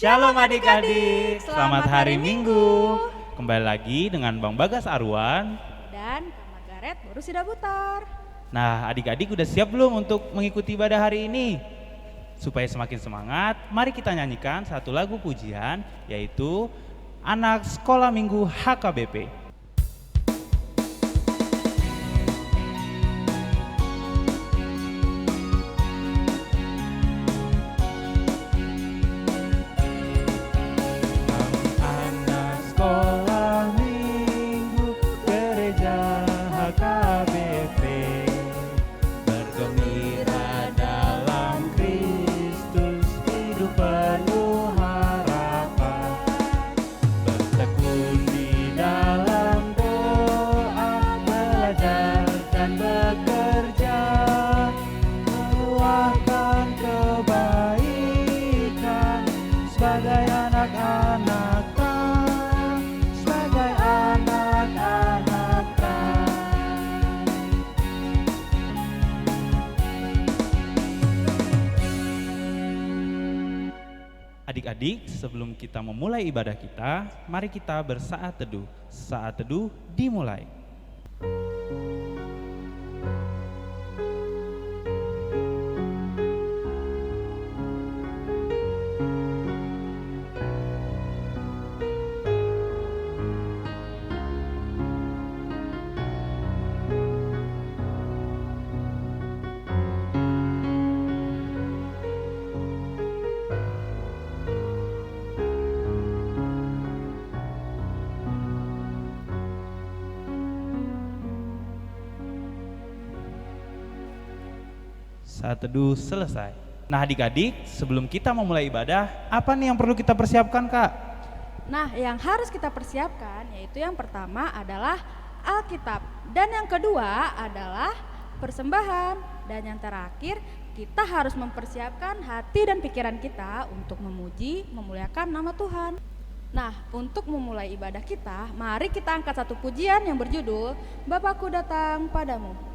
Shalom adik-adik, selamat hari Minggu. Kembali lagi dengan Bang Bagas Arwan dan Kak Margaret baru sudah putar. Nah adik-adik udah siap belum untuk mengikuti ibadah hari ini? Supaya semakin semangat, mari kita nyanyikan satu lagu pujian, yaitu Anak Sekolah Minggu HKBP. Adik-adik, sebelum kita memulai ibadah kita, mari kita bersaat teduh. Saat teduh dimulai. Saat teduh selesai. Nah adik-adik, sebelum kita memulai ibadah, apa nih yang perlu kita persiapkan, Kak? Nah, yang harus kita persiapkan yaitu yang pertama adalah Alkitab, dan yang kedua adalah persembahan, dan yang terakhir kita harus mempersiapkan hati dan pikiran kita untuk memuji, memuliakan nama Tuhan. Nah, untuk memulai ibadah kita, mari kita angkat satu pujian yang berjudul Bapakku Datang Padamu.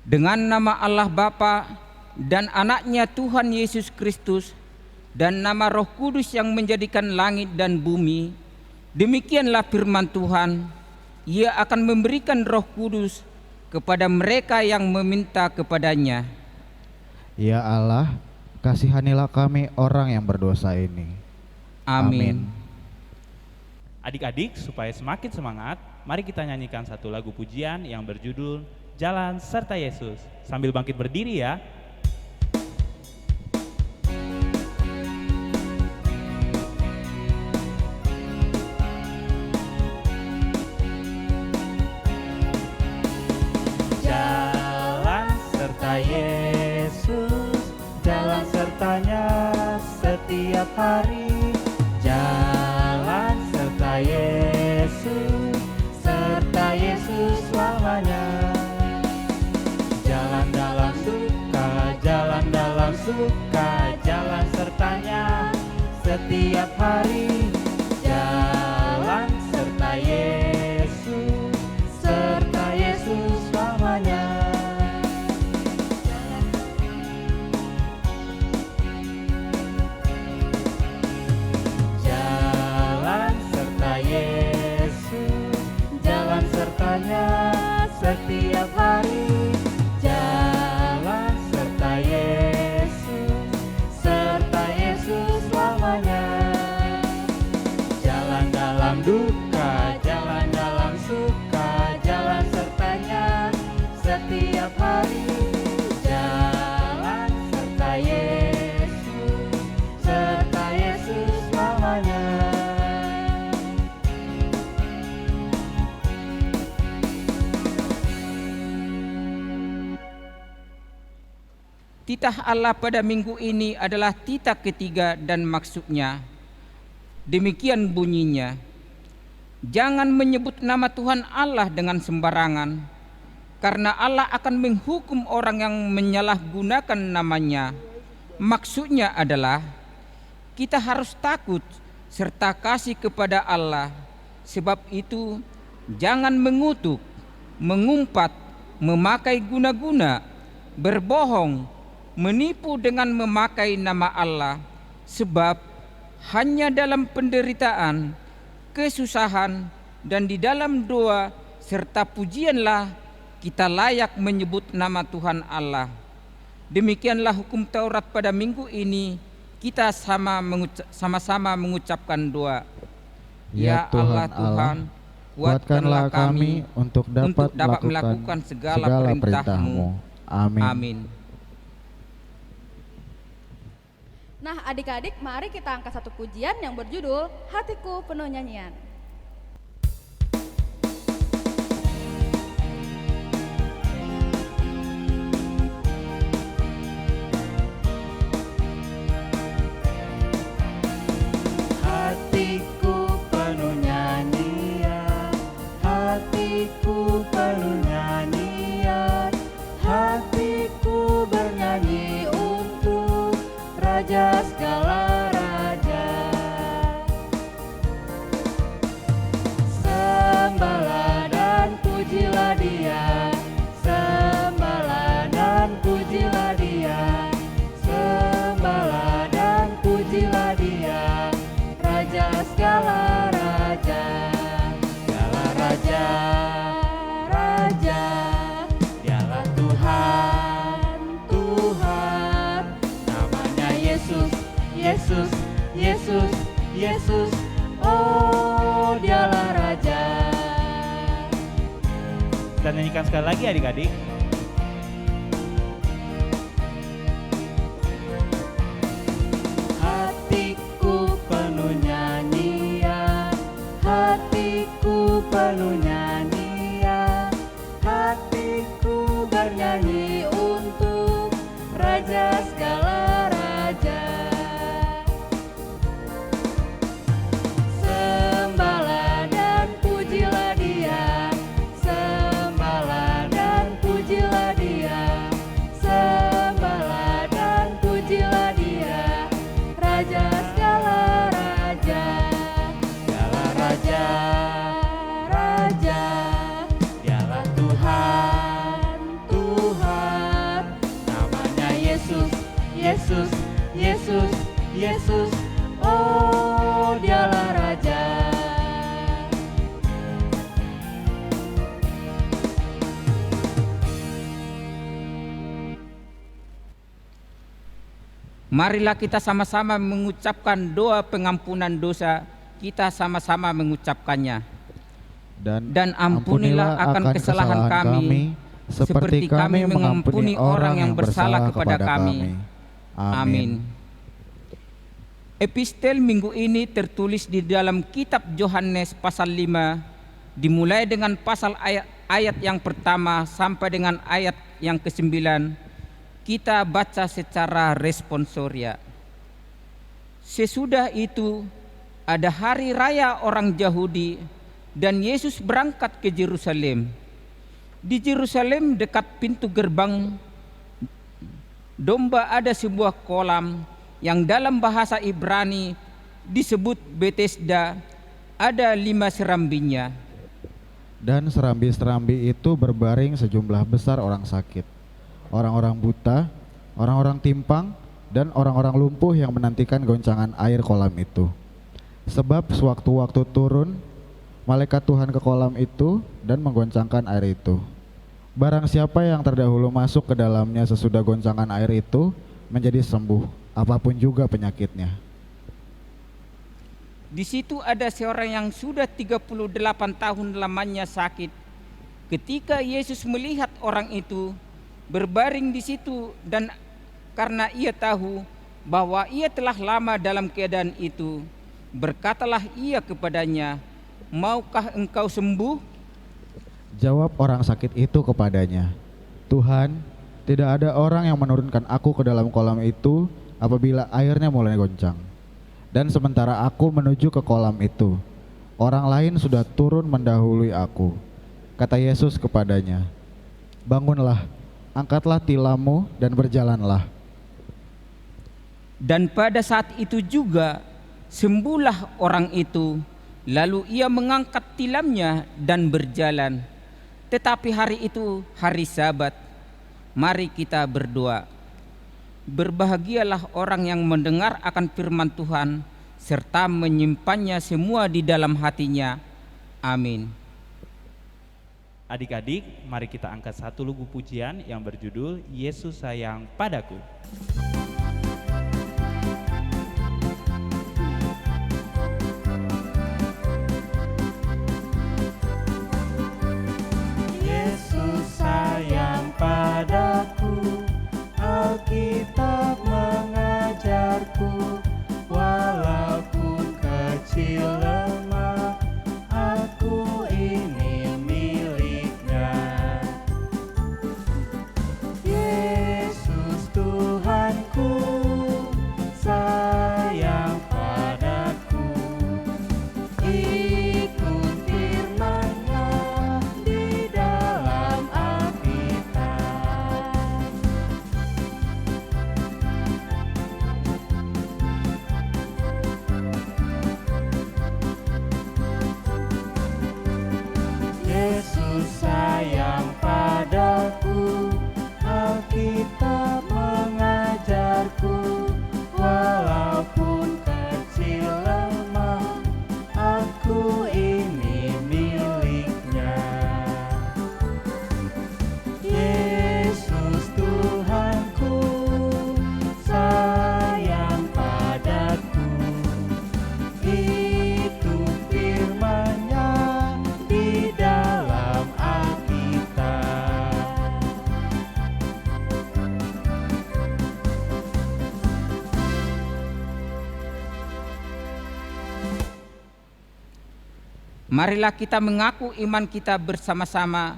Dengan nama Allah Bapa dan anaknya Tuhan Yesus Kristus, dan nama Roh Kudus yang menjadikan langit dan bumi. Demikianlah firman Tuhan, Ia akan memberikan Roh Kudus kepada mereka yang meminta kepadanya. Ya Allah, kasihanilah kami orang yang berdosa ini. Amin. Adik-adik, supaya semakin semangat, mari kita nyanyikan satu lagu pujian yang berjudul Jalan Serta Yesus. Sambil bangkit berdiri ya. Jalan serta Yesus, jalan sertanya setiap hari. Jalan serta Yesus, serta Yesus selamanya. Jalan dalam duka, jalan dalam suka, jalan sertanya setiap hari. Jalan serta Yesus, serta Yesus selamanya. Jalan serta Yesus, jalan sertanya setiap hari. Jalan serta Yesus, serta Yesus selamanya. Jalan dalam duka, jalan dalam suka, jalan sertanya setiap hari. Jalan serta Yesus, serta Yesus selamanya. Titah Allah pada minggu ini adalah titah ketiga dan maksudnya demikian bunyinya: jangan menyebut nama Tuhan Allah dengan sembarangan, karena Allah akan menghukum orang yang menyalahgunakan namanya. Maksudnya adalah kita harus takut serta kasih kepada Allah. Sebab itu jangan mengutuk, mengumpat, memakai guna-guna, berbohong, menipu dengan memakai nama Allah. Sebab hanya dalam penderitaan, kesusahan, dan di dalam doa serta pujianlah kita layak menyebut nama Tuhan Allah. Demikianlah hukum Taurat pada minggu ini. Kita sama-sama mengucapkan doa. Ya Tuhan Allah, kuatkanlah kami untuk dapat melakukan segala perintah-Mu. Amin. Amin. Nah adik-adik, mari kita angkat satu pujian yang berjudul Hatiku Penuh Nyanyian. Hatiku penuh nyanyian, hatiku penuh nyanyian, hatiku bernyanyi untuk Raja segala raja. Sembahlah dan pujilah Dia, sembahlah dan pujilah Dia, sembahlah dan pujilah Dia, Raja segala raja, segala raja, raja. Dialah Tuhan, Tuhan. Namanya Yesus, Yesus, Yesus, Yesus. Oh, Dialah Raja. Kita nyanyikan sekali lagi adik-adik. Hatiku penuh nyanyian, hatiku penuh nyanyian, hatiku bernyanyi untuk Raja segala raja. Sembahlah dan pujilah Dia, sembahlah dan pujilah Dia, sembahlah dan pujilah Dia, Raja segala raja, segala raja, raja. Marilah kita sama-sama mengucapkan doa pengampunan dosa. Kita sama-sama mengucapkannya. Dan ampunilah akan kesalahan kami, seperti kami mengampuni orang yang bersalah kepada kami. Amin. Epistel minggu ini tertulis di dalam kitab Yohanes pasal 5, dimulai dengan pasal ayat yang pertama sampai dengan ayat yang ke-9. Kita baca secara responsoria. Sesudah itu ada hari raya orang Yahudi dan Yesus berangkat ke Yerusalem. Di Yerusalem dekat pintu gerbang domba ada sebuah kolam yang dalam bahasa Ibrani disebut Betesda, ada 5 serambinya. Dan serambi-serambi itu berbaring sejumlah besar orang sakit, orang-orang buta, orang-orang timpang, dan orang-orang lumpuh yang menantikan goncangan air kolam itu. Sebab sewaktu-waktu turun malaikat Tuhan ke kolam itu dan menggoncangkan air itu. Barang siapa yang terdahulu masuk ke dalamnya sesudah goncangan air itu menjadi sembuh, apapun juga penyakitnya. Di situ ada seorang yang sudah 38 tahun lamanya sakit. Ketika Yesus melihat orang itu berbaring di situ dan karena ia tahu bahwa ia telah lama dalam keadaan itu, berkatalah ia kepadanya, "Maukah engkau sembuh?" Jawab orang sakit itu kepadanya, "Tuhan, tidak ada orang yang menurunkan aku ke dalam kolam itu apabila airnya mulai goncang. Dan sementara aku menuju ke kolam itu, orang lain sudah turun mendahului aku." Kata Yesus kepadanya, "Bangunlah, angkatlah tilammu dan berjalanlah." Dan pada saat itu juga sembuhlah orang itu. Lalu ia mengangkat tilamnya dan berjalan. Tetapi hari itu hari Sabat. Mari kita berdoa. Berbahagialah orang yang mendengar akan firman Tuhan serta menyimpannya semua di dalam hatinya. Amin. Adik-adik, mari kita angkat satu lagu pujian yang berjudul Yesus Sayang Padaku. Yesus sayang padaku, Alkitab mengajarku, walaupun kecil lemah, aku ini miliknya. Yesus Tuhanku, sayang padaku, ikut firman-Nya di dalam Alkitab. Yesus sayang padaku, Alkitab mengajarku, walaupun kecil lemah, aku ini miliknya. Yesus Tuhanku, sayang padaku, itu firman-Nya di dalam Alkitab. Marilah kita mengaku iman kita bersama-sama.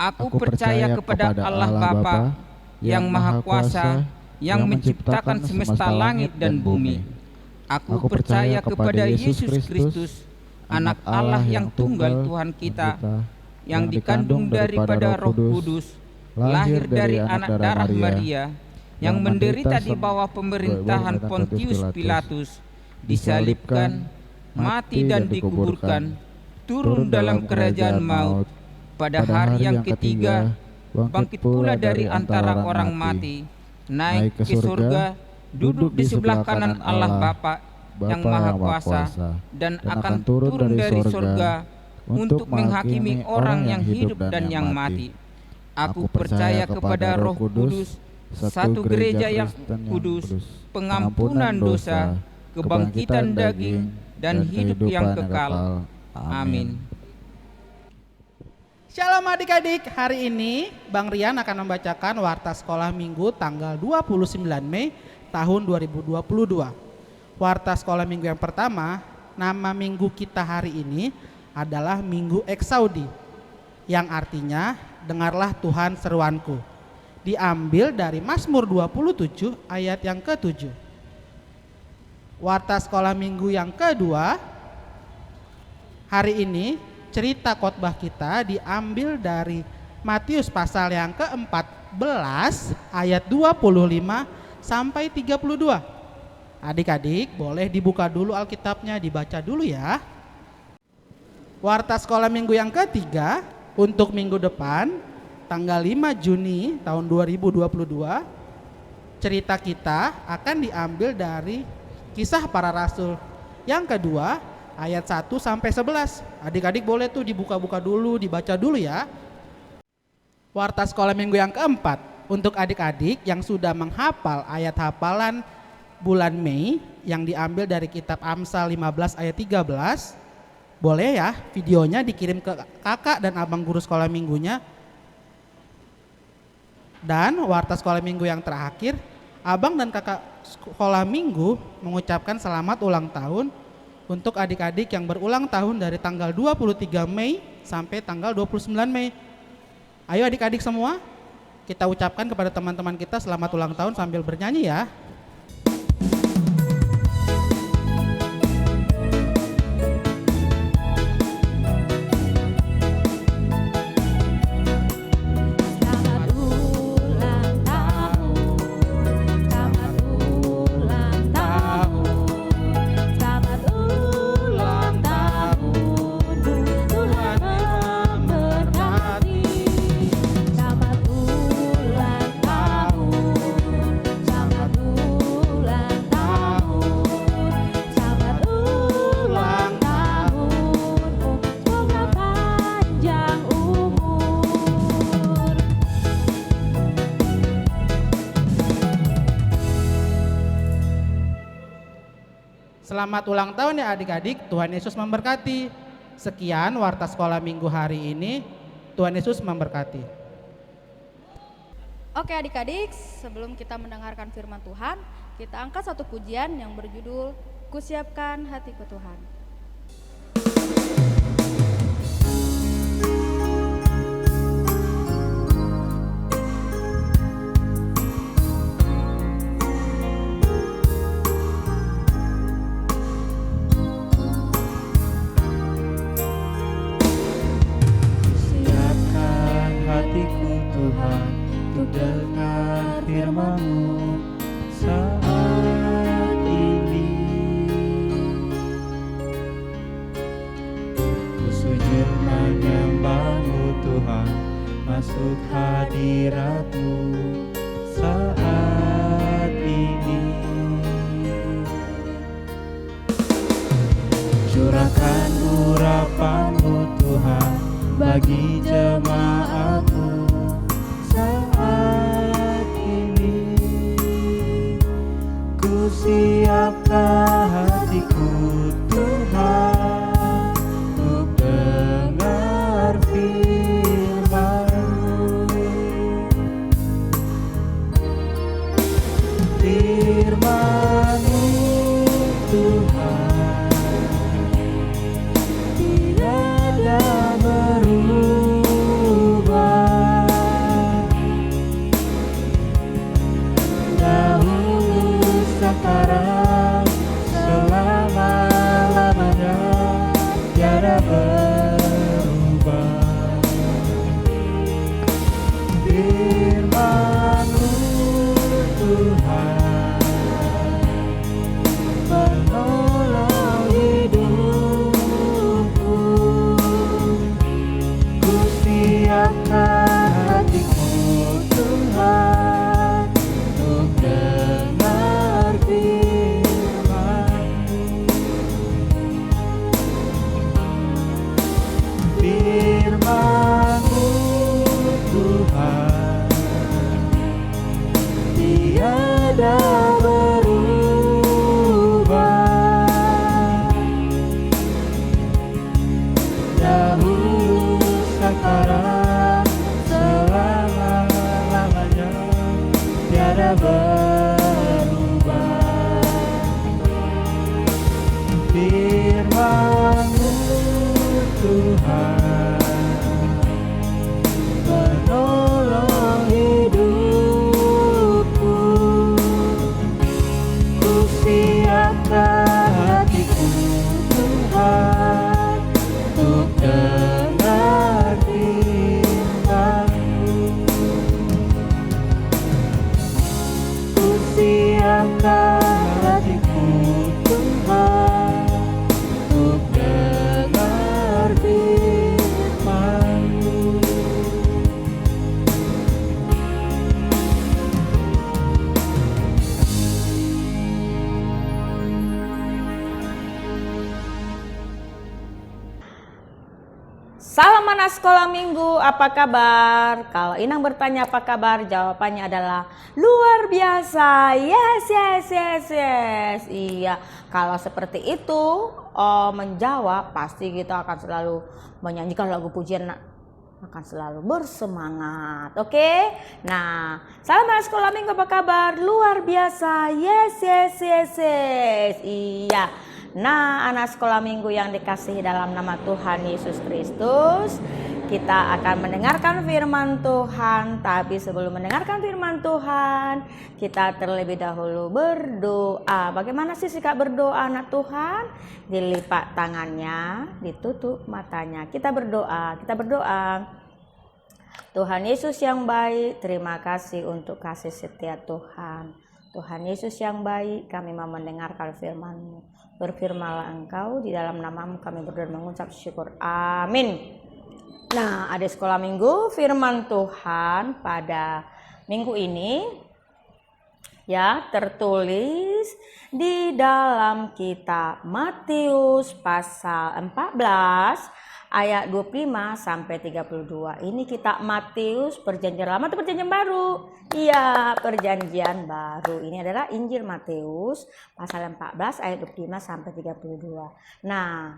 Aku percaya kepada Allah Bapa yang Maha Kuasa, yang menciptakan semesta langit dan bumi. Aku percaya kepada Yesus Kristus, Anak Allah yang tunggal Tuhan kita, yang dikandung daripada Roh Kudus, lahir dari anak darah Maria, yang menderita di bawah pemerintahan Pontius Pilatus, disalibkan, mati dan dikuburkan, turun dalam kerajaan maut, pada hari yang ketiga bangkit pula dari antara orang mati, naik ke surga, duduk di sebelah kanan Allah Bapa yang Maha Kuasa, dan akan turun dari surga untuk menghakimi orang yang hidup dan yang mati. Aku percaya kepada Roh Kudus, satu gereja yang Kristen kudus, pengampunan dosa, kebangkitan daging, dan hidup yang kekal. Amin. Shalom adik-adik, hari ini Bang Rian akan membacakan Warta Sekolah Minggu tanggal 29 Mei tahun 2022. Warta Sekolah Minggu yang pertama, nama minggu kita hari ini adalah Minggu Eksaudi, yang artinya dengarlah Tuhan seruanku. Diambil dari Mazmur 27 ayat yang ke-7. Warta Sekolah Minggu yang kedua, hari ini cerita khotbah kita diambil dari Matius pasal yang ke-14 ayat 25 sampai 32. Adik-adik boleh dibuka dulu Alkitabnya, dibaca dulu ya. Warta Sekolah Minggu yang ketiga untuk minggu depan tanggal 5 Juni tahun 2022. Cerita kita akan diambil dari Kisah Para Rasul yang kedua ayat 1 sampai 11. Adik-adik boleh tuh dibuka-buka dulu, dibaca dulu ya. Warta Sekolah Minggu yang keempat untuk adik-adik yang sudah menghafal ayat hafalan bulan Mei yang diambil dari kitab Amsal 15 ayat 13. Boleh ya videonya dikirim ke kakak dan abang guru sekolah minggunya. Dan warta sekolah minggu yang terakhir, abang dan kakak sekolah minggu mengucapkan selamat ulang tahun untuk adik-adik yang berulang tahun dari tanggal 23 Mei sampai tanggal 29 Mei. Ayo adik-adik semua, kita ucapkan kepada teman-teman kita selamat ulang tahun sambil bernyanyi ya. Selamat ulang tahun ya adik-adik, Tuhan Yesus memberkati. Sekian Warta Sekolah Minggu hari ini, Tuhan Yesus memberkati. Oke adik-adik, sebelum kita mendengarkan firman Tuhan, kita angkat satu pujian yang berjudul Kusiapkan Hatiku Tuhan. Dengar firman-Mu saat ini. Ku sujud menyembah-Mu Tuhan, masuk hadirat-Mu saat ini. Curahkan urapan-Mu Tuhan bagi jemaat-Mu saat ini. Ku siapkan hatiku Tuhan untuk dengar firman-Mu. Firman-Mu Tuhan tiada berubah. Salam anak sekolah minggu, apa kabar? Kalau Inang bertanya apa kabar, jawabannya adalah luar biasa. Yes, yes, yes, yes. Iya, kalau seperti itu menjawab, pasti kita akan selalu menyanyikan lagu pujian, akan selalu bersemangat. Oke? Nah, salam anak sekolah minggu, apa kabar? Luar biasa. Yes, yes, yes, yes. Iya. Nah, anak sekolah minggu yang dikasihi dalam nama Tuhan Yesus Kristus, kita akan mendengarkan firman Tuhan. Tapi sebelum mendengarkan firman Tuhan, kita terlebih dahulu berdoa. Bagaimana sih sikap berdoa anak Tuhan? Dilipat tangannya, ditutup matanya. Kita berdoa, Tuhan Yesus yang baik, terima kasih untuk kasih setia Tuhan. Tuhan Yesus yang baik, kami mau mendengarkan firman-Mu. Berfirmanlah Engkau, di dalam nama-Mu kami berdoa mengucap syukur. Amin. Nah, adik sekolah minggu, firman Tuhan pada minggu ini ya tertulis di dalam kitab Matius pasal 14 ayat 25 sampai 32. Ini kitab Matius perjanjian lama atau perjanjian baru? Iya, perjanjian baru. Ini adalah Injil Matius pasal 14 ayat 25 sampai 32. Nah,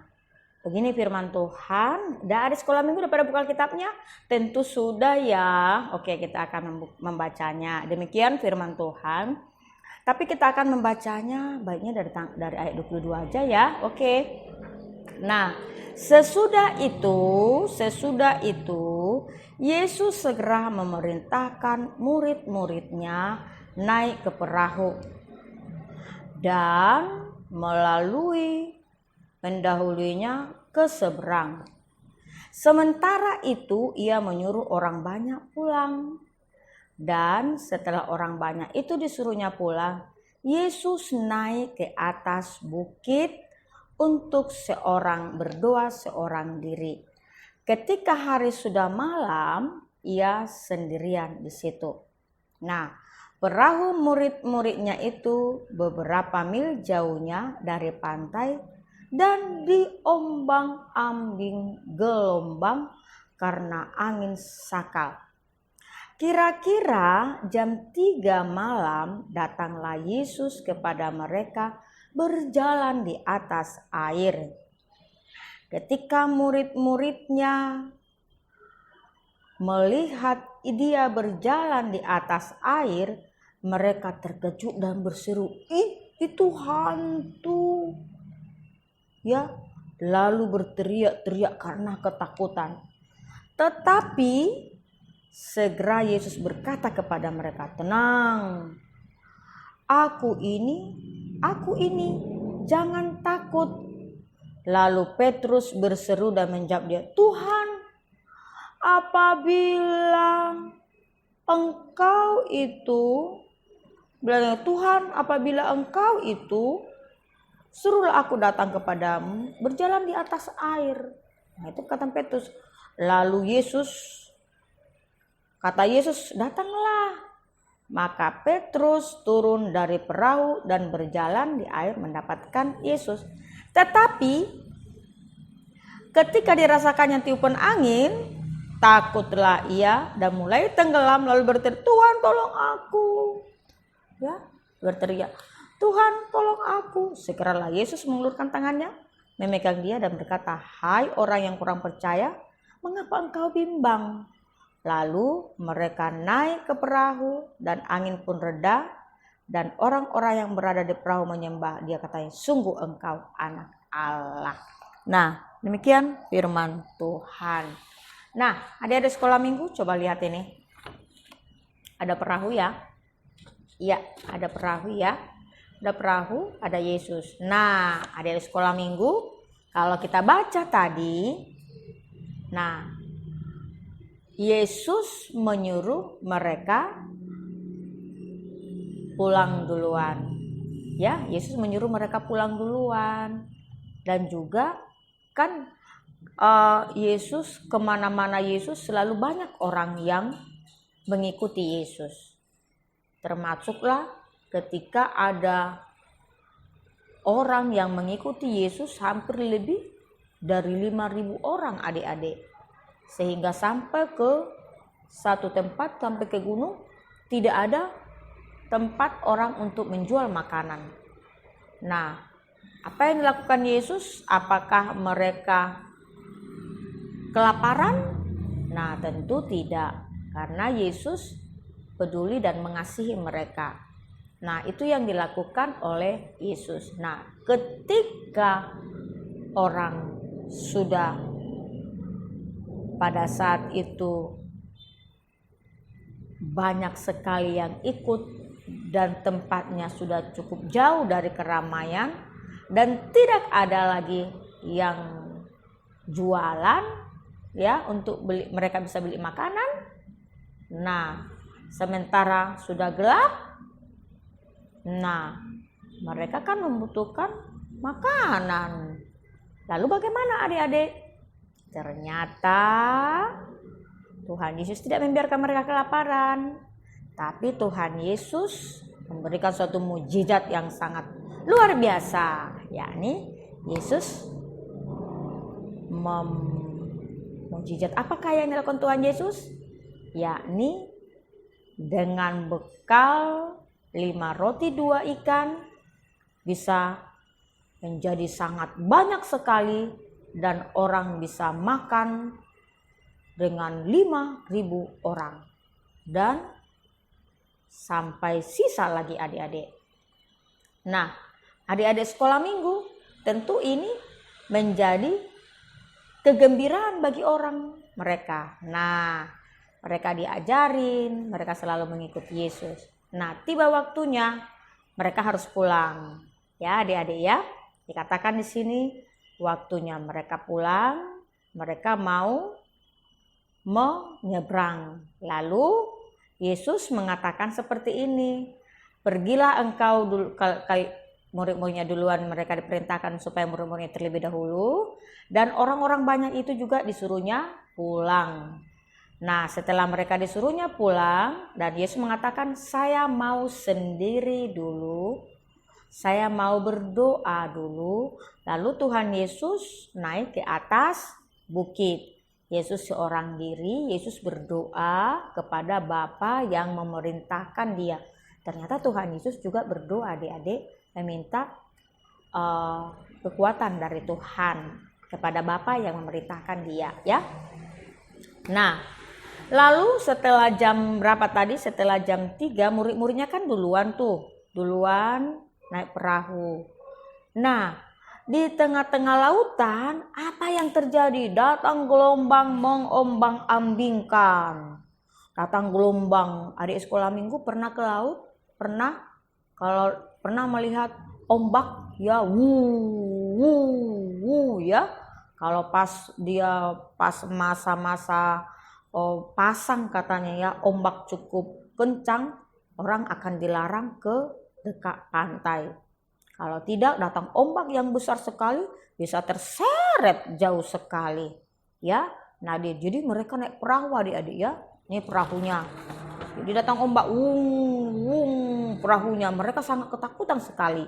begini firman Tuhan. Dari sekolah minggu udah pada buka kitabnya? Tentu sudah ya. Oke, kita akan membacanya. Demikian firman Tuhan. Tapi kita akan membacanya baiknya dari ayat 22 aja ya. Oke. Nah, sesudah itu Yesus segera memerintahkan murid-muridnya naik ke perahu dan mendahulunya ke seberang. Sementara itu ia menyuruh orang banyak pulang. Dan setelah orang banyak itu disuruhnya pulang, Yesus naik ke atas bukit untuk berdoa seorang diri. Ketika hari sudah malam, ia sendirian di situ. Nah, perahu murid-muridnya itu beberapa mil jauhnya dari pantai dan diombang-ambing gelombang karena angin sakal. Kira-kira jam 3 malam datanglah Yesus kepada mereka berjalan di atas air. Ketika murid-muridnya melihat dia berjalan di atas air, mereka terkejut dan berseru, "Ih, itu hantu!" Ya, lalu berteriak-teriak karena ketakutan. Tetapi segera Yesus berkata kepada mereka, "Tenang, Aku ini, jangan takut." Lalu Petrus berseru dan menjawab dia, "Tuhan, apabila engkau itu, suruhlah aku datang kepadamu berjalan di atas air." Nah, itu kata Petrus. Lalu kata Yesus, "Datanglah." Maka Petrus turun dari perahu dan berjalan di air mendapatkan Yesus. Tetapi ketika dirasakannya tiupan angin, takutlah ia dan mulai tenggelam, lalu berteriak, "Tuhan, tolong aku." Ya, berteriak, "Tuhan, tolong aku." Segeralah Yesus mengulurkan tangannya, memegang dia dan berkata, "Hai orang yang kurang percaya, mengapa engkau bimbang?" Lalu mereka naik ke perahu dan angin pun reda, dan orang-orang yang berada di perahu menyembah dia, katanya, "Sungguh engkau anak Allah." Nah, demikian firman Tuhan. Nah, adik-adik sekolah minggu, coba lihat ini. Ada perahu ya? Iya, ada perahu ya. Ada perahu, ada Yesus. Nah, adik-adik sekolah minggu, kalau kita baca tadi, nah, Yesus menyuruh mereka pulang duluan. Ya, Yesus menyuruh mereka pulang duluan. Dan juga kan Yesus, kemana-mana Yesus selalu banyak orang yang mengikuti Yesus. Termasuklah ketika ada orang yang mengikuti Yesus hampir lebih dari 5.000 orang adik-adik. sehingga sampai ke satu tempat, sampai ke gunung, tidak ada tempat orang untuk menjual makanan. Nah, apa yang dilakukan Yesus? Apakah mereka kelaparan? Nah, tentu tidak, karena Yesus peduli dan mengasihi mereka. Nah, itu yang dilakukan oleh Yesus. Nah, ketika orang sudah pada saat itu banyak sekali yang ikut dan tempatnya sudah cukup jauh dari keramaian dan tidak ada lagi yang jualan ya untuk beli, mereka bisa beli makanan. Nah, sementara sudah gelap, nah mereka kan membutuhkan makanan. Lalu bagaimana adik-adik? Ternyata Tuhan Yesus tidak membiarkan mereka kelaparan, tapi Tuhan Yesus memberikan suatu mukjizat yang sangat luar biasa, yakni Yesus mukjizat apakah yang dilakukan Tuhan Yesus? Yakni dengan bekal 5 roti 2 ikan bisa menjadi sangat banyak sekali dan orang bisa makan dengan 5.000 orang dan sampai sisa lagi adik-adik. Nah, adik-adik sekolah minggu tentu ini menjadi kegembiraan bagi orang mereka. Nah, mereka diajarin, mereka selalu mengikuti Yesus. Nah, tiba waktunya mereka harus pulang. Ya, adik-adik ya. Dikatakan di sini waktunya mereka pulang, mereka mau menyeberang. Lalu Yesus mengatakan seperti ini, pergilah engkau dulu, murid-muridnya duluan, mereka diperintahkan supaya murid-muridnya terlebih dahulu, dan orang-orang banyak itu juga disuruhnya pulang. Nah, setelah mereka disuruhnya pulang dan Yesus mengatakan, saya mau sendiri dulu, saya mau berdoa dulu. Lalu Tuhan Yesus naik ke atas bukit. Yesus seorang diri, Yesus berdoa kepada Bapa yang memerintahkan dia. Ternyata Tuhan Yesus juga berdoa adik-adik, meminta kekuatan dari Tuhan kepada Bapa yang memerintahkan dia, ya. Nah, lalu setelah jam berapa tadi? Setelah jam 3 murid-muridnya kan duluan naik perahu. Nah, di tengah-tengah lautan apa yang terjadi? Datang gelombang mengombang-ambingkan. Datang gelombang. Adik sekolah minggu pernah ke laut? Pernah? Kalau pernah melihat ombak ya ya. Kalau pas masa-masa pasang katanya ya, ombak cukup kencang, orang akan dilarang ke dekat pantai. Kalau tidak, datang ombak yang besar sekali, bisa terseret jauh sekali, ya. Nah, jadi mereka naik perahu adik-adik ya. Ini perahunya. Jadi datang ombak, perahunya. Mereka sangat ketakutan sekali.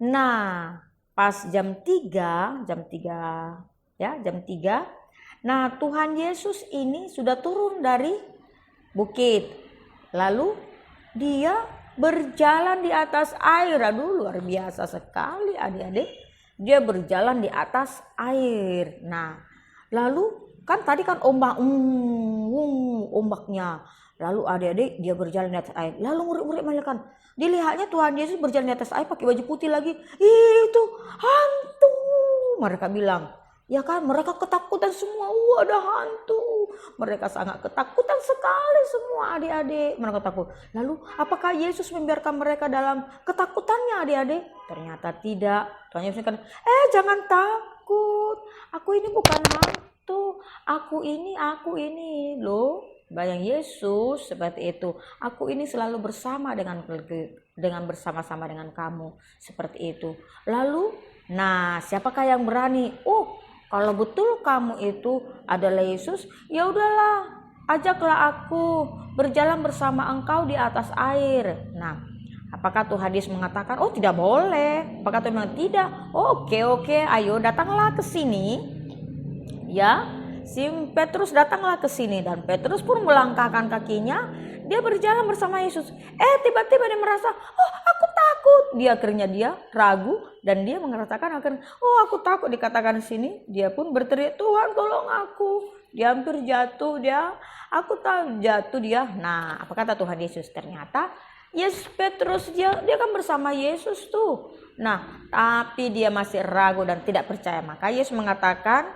Nah, pas jam 3. Nah, Tuhan Yesus ini sudah turun dari bukit. Lalu dia berjalan di atas air. Aduh, luar biasa sekali adik-adik. Dia berjalan di atas air. Nah, lalu kan tadi kan ombaknya. Lalu adik-adik dia berjalan di atas air. Lalu murid-murid melihatkan, dilihatnya Tuhan Yesus berjalan di atas air pakai baju putih lagi. Itu hantu. Mereka bilang, ya kan, mereka ketakutan semua. Ada hantu. Mereka sangat ketakutan sekali semua adik-adik. Mereka takut. Lalu apakah Yesus membiarkan mereka dalam ketakutannya adik-adik? Ternyata tidak. Tuhan Yesus kan, jangan takut. Aku ini bukan hantu. Aku ini loh. Bayang Yesus seperti itu. Aku ini selalu bersama dengan bersama-sama dengan kamu. Seperti itu. Lalu, nah, siapakah yang berani? Kalau betul kamu itu adalah Yesus, ya udahlah, ajaklah aku berjalan bersama engkau di atas air. Nah, apakah Tuhan Yesus mengatakan, tidak boleh? Apakah Tuhan bilang tidak? Oke, ayo datanglah ke sini. Ya, si Petrus datanglah ke sini dan Petrus pun melangkahkan kakinya, dia berjalan bersama Yesus. Tiba-tiba dia merasa, oh aku takut. Akhirnya dia ragu dan dia mengatakan akhirnya, oh aku takut. Dikatakan di sini, dia pun berteriak, Tuhan tolong aku. Dia hampir jatuh, aku tahu jatuh dia. Nah, apa kata Tuhan Yesus? Ternyata Petrus dia kan bersama Yesus tuh. Nah, tapi dia masih ragu dan tidak percaya. Maka Yesus mengatakan,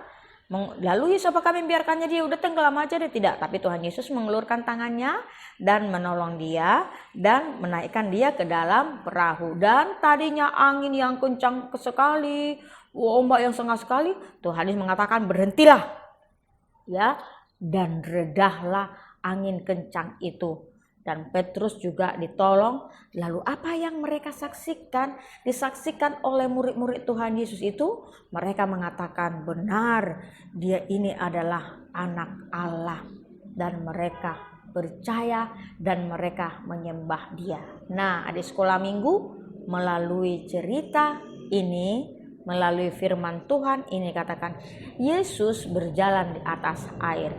lalu Yesus apakah membiarkannya dia udah tenggelam aja? Dia tidak. Tapi Tuhan Yesus mengulurkan tangannya dan menolong dia dan menaikkan dia ke dalam perahu. Dan tadinya angin yang kencang sekali, ombak yang sangat sekali, Tuhan Yesus mengatakan berhentilah. Ya, dan redahlah angin kencang itu. Dan Petrus juga ditolong. Lalu apa yang mereka saksikan, disaksikan oleh murid-murid Tuhan Yesus itu, mereka mengatakan benar dia ini adalah anak Allah. Dan mereka percaya dan mereka menyembah dia. Nah, adik sekolah minggu, melalui cerita ini, melalui firman Tuhan ini katakan Yesus berjalan di atas air.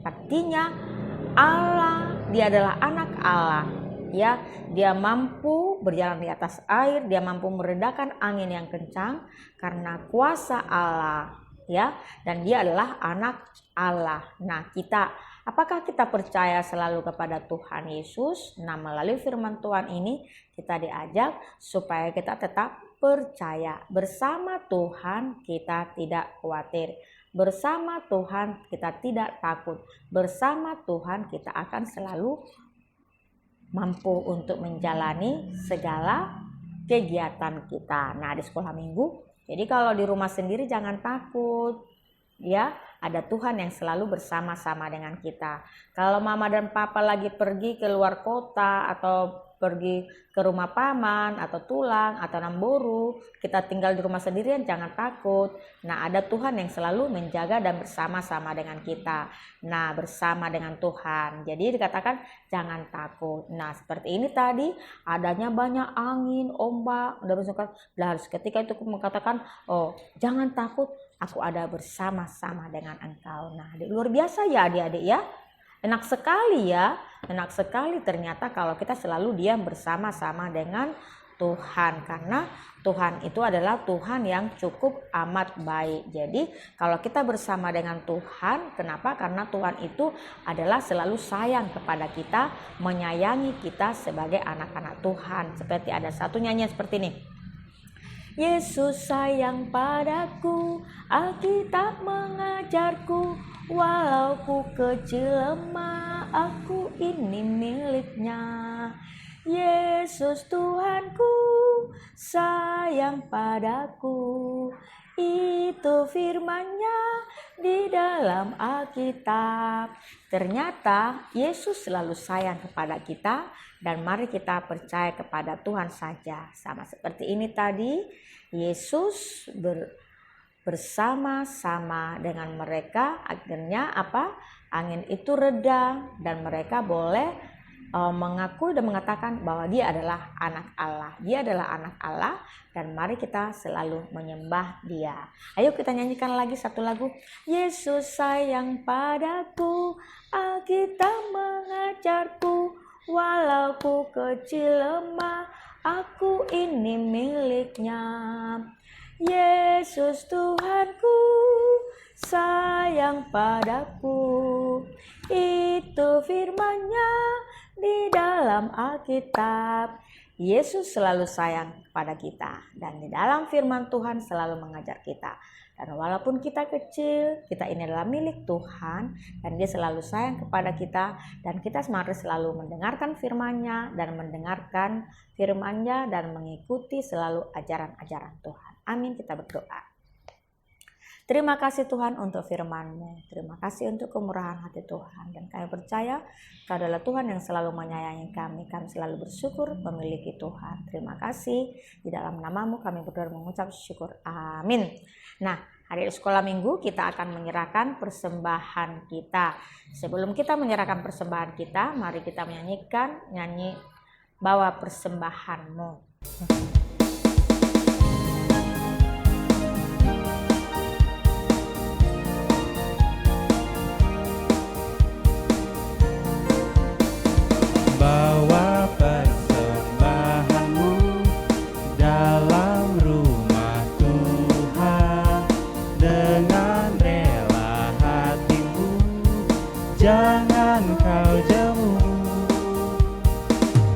Artinya Allah, dia adalah anak Allah, ya. Dia mampu berjalan di atas air, dia mampu meredakan angin yang kencang karena kuasa Allah, ya. Dan dia adalah anak Allah. Nah, apakah kita percaya selalu kepada Tuhan Yesus? Nah, melalui firman Tuhan ini kita diajak supaya kita tetap percaya. Bersama Tuhan kita tidak khawatir. Bersama Tuhan kita tidak takut. Bersama Tuhan kita akan selalu mampu untuk menjalani segala kegiatan kita. Nah, di sekolah minggu, jadi kalau di rumah sendiri jangan takut. Ya, ada Tuhan yang selalu bersama-sama dengan kita. Kalau mama dan papa lagi pergi ke luar kota atau pergi ke rumah paman atau tulang atau namboru, kita tinggal di rumah sendirian, jangan takut. Nah, ada Tuhan yang selalu menjaga dan bersama-sama dengan kita. Nah, bersama dengan Tuhan. Jadi dikatakan jangan takut. Nah, seperti ini tadi, adanya banyak angin, ombak, harus ketika itu mengatakan, oh jangan takut, aku ada bersama-sama dengan engkau. Nah, luar biasa ya adik-adik ya. Enak sekali ya, enak sekali ternyata kalau kita selalu diam bersama-sama dengan Tuhan. Karena Tuhan itu adalah Tuhan yang cukup amat baik. Jadi kalau kita bersama dengan Tuhan, kenapa? Karena Tuhan itu adalah selalu sayang kepada kita, menyayangi kita sebagai anak-anak Tuhan. Seperti ada satu nyanyian seperti ini. Yesus sayang padaku, Alkitab mengajarku, walau ku kecil lemah, aku ini miliknya. Yesus Tuhanku, sayang padaku, itu firman-Nya di dalam Alkitab. Ternyata Yesus selalu sayang kepada kita dan mari kita percaya kepada Tuhan saja. Sama seperti ini tadi, Yesus bersama-sama dengan mereka, akhirnya angin itu reda dan mereka boleh mengakui dan mengatakan bahwa dia adalah anak Allah. Dia adalah anak Allah dan mari kita selalu menyembah dia. Ayo kita nyanyikan lagi satu lagu. Yesus sayang padaku, Alkitab mengajarku, walau ku kecil lemah, aku ini miliknya. Yesus Tuhanku, sayang padaku, itu firman-Nya di dalam Alkitab. Yesus selalu sayang kepada kita dan di dalam firman Tuhan selalu mengajar kita. Dan walaupun kita kecil, kita ini adalah milik Tuhan dan dia selalu sayang kepada kita dan kita selalu mendengarkan firman-Nya dan mendengarkan firman-Nya dan mengikuti selalu ajaran-ajaran Tuhan. Amin, kita berdoa. Terima kasih Tuhan untuk firman-Mu. Terima kasih untuk kemurahan hati Tuhan. Dan kami percaya Kau adalah Tuhan yang selalu menyayangi kami. Kami selalu bersyukur memiliki Tuhan. Terima kasih. Di dalam nama-Mu kami berdoa mengucap syukur. Amin. Nah, hari sekolah minggu kita akan menyerahkan persembahan kita. Sebelum kita menyerahkan persembahan kita, mari kita menyanyikan nyanyi Bawa Persembahan-Mu. jangan kau jemu.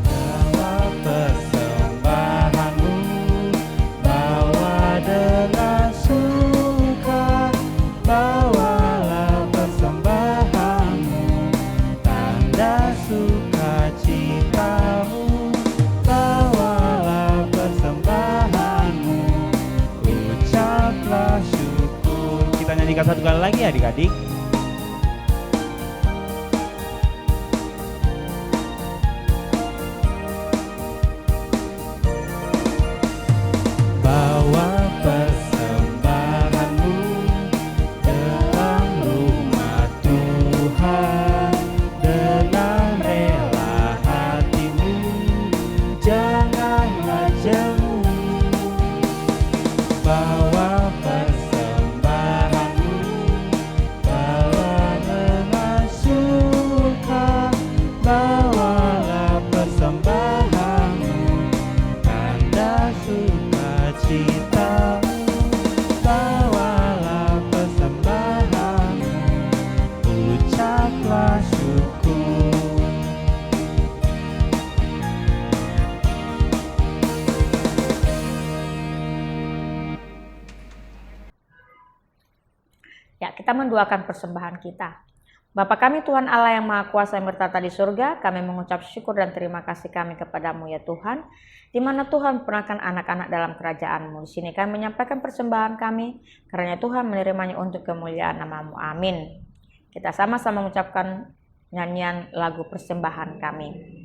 Bawa persembahanmu, bawa dengan suka, bawalah persembahanmu, tanda sukacitamu, bawalah persembahanmu, ucaplah syukur. Kita nyanyikan satu kali lagi adik-adik. Bawa persembahanmu dalam rumah Tuhan, dengan rela hatimu, janganlah jemu. Bawa persembahanmu, bawa dengan suka, bawalah persembahanmu, tanda sukacitamu, bawalah persembahanmu, ucaplah syukur. Ya, kita mendoakan persembahan kita. Bapa kami Tuhan Allah yang Maha Kuasa yang bertata di surga, kami mengucap syukur dan terima kasih kami kepadamu ya Tuhan, di mana Tuhan memperkenalkan anak-anak dalam kerajaan-Mu. Di sini kami menyampaikan persembahan kami, karena Tuhan menerimanya untuk kemuliaan nama-Mu. Amin. Kita sama-sama mengucapkan nyanyian lagu persembahan kami.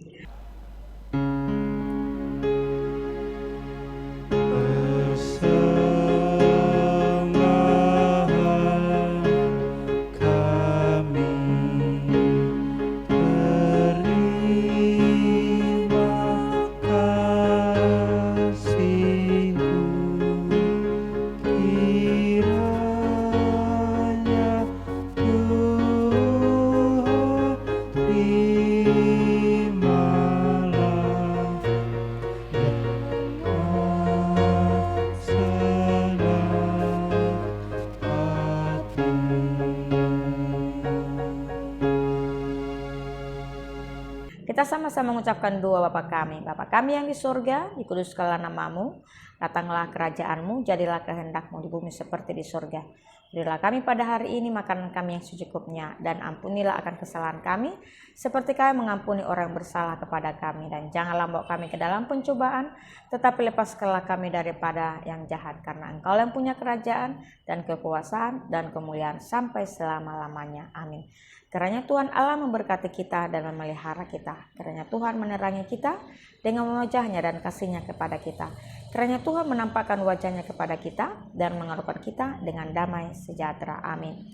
Kita sama-sama mengucapkan doa Bapa kami. Bapa kami yang di surga, dikuduskanlah nama-Mu, datanglah kerajaan-Mu, jadilah kehendak-Mu di bumi seperti di surga. Berilah kami pada hari ini makanan kami yang secukupnya, dan ampunilah akan kesalahan kami, seperti kami mengampuni orang yang bersalah kepada kami. Dan janganlah bawa kami ke dalam pencobaan, tetapi lepaskanlah kami daripada yang jahat, karena Engkau yang punya kerajaan, dan kekuasaan, dan kemuliaan sampai selama-lamanya. Amin. Kiranya Tuhan Allah memberkati kita dan memelihara kita. Kiranya Tuhan menerangi kita dengan wajah-Nya dan kasih-Nya kepada kita. Kiranya Tuhan menampakkan wajah-Nya kepada kita dan mengaruniakan kita dengan damai sejahtera. Amin.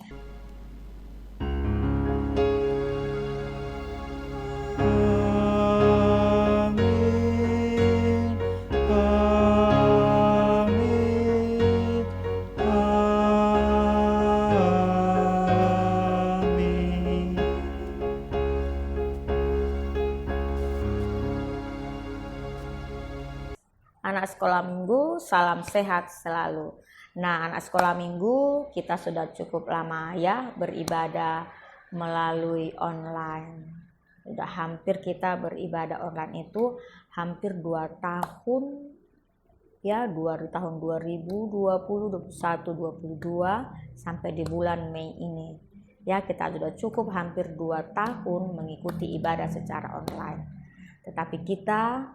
Anak sekolah minggu, salam sehat selalu. Nah, anak sekolah minggu, kita sudah cukup lama ya beribadah melalui online. Sudah hampir kita beribadah online itu hampir 2 tahun ya, tahun 2020, 21, 22 sampai di bulan Mei ini. Ya, kita sudah cukup hampir 2 tahun mengikuti ibadah secara online. Tetapi kita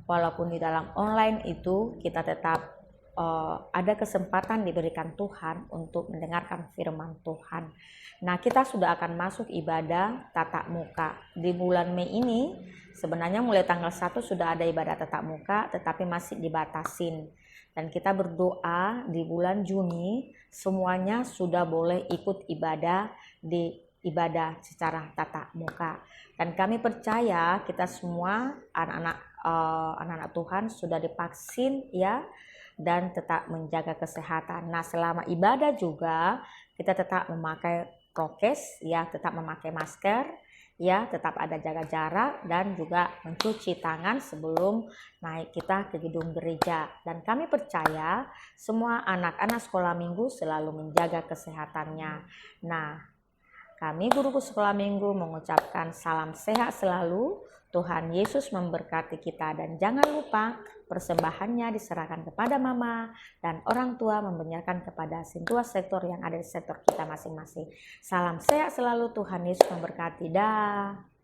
walaupun di dalam online itu kita tetap ada kesempatan diberikan Tuhan untuk mendengarkan firman Tuhan. Nah, kita sudah akan masuk ibadah tatap muka. Di bulan Mei ini sebenarnya mulai tanggal 1 sudah ada ibadah tatap muka, tetapi masih dibatasin. Dan kita berdoa di bulan Juni semuanya sudah boleh ikut ibadah di ibadah secara tatap muka. Dan kami percaya kita semua anak-anak Tuhan sudah divaksin ya, dan tetap menjaga kesehatan. Nah, selama ibadah juga kita tetap memakai prokes ya, tetap memakai masker ya, tetap ada jaga jarak dan juga mencuci tangan sebelum naik kita ke gedung gereja. Dan kami percaya semua anak-anak sekolah minggu selalu menjaga kesehatannya. Nah, Kami guru sekolah minggu mengucapkan salam sehat selalu. Tuhan Yesus memberkati kita dan jangan lupa persembahannya diserahkan kepada mama dan orang tua membenarkan kepada sintua sektor yang ada di sektor kita masing-masing. Salam sehat selalu, Tuhan Yesus memberkati. Dah.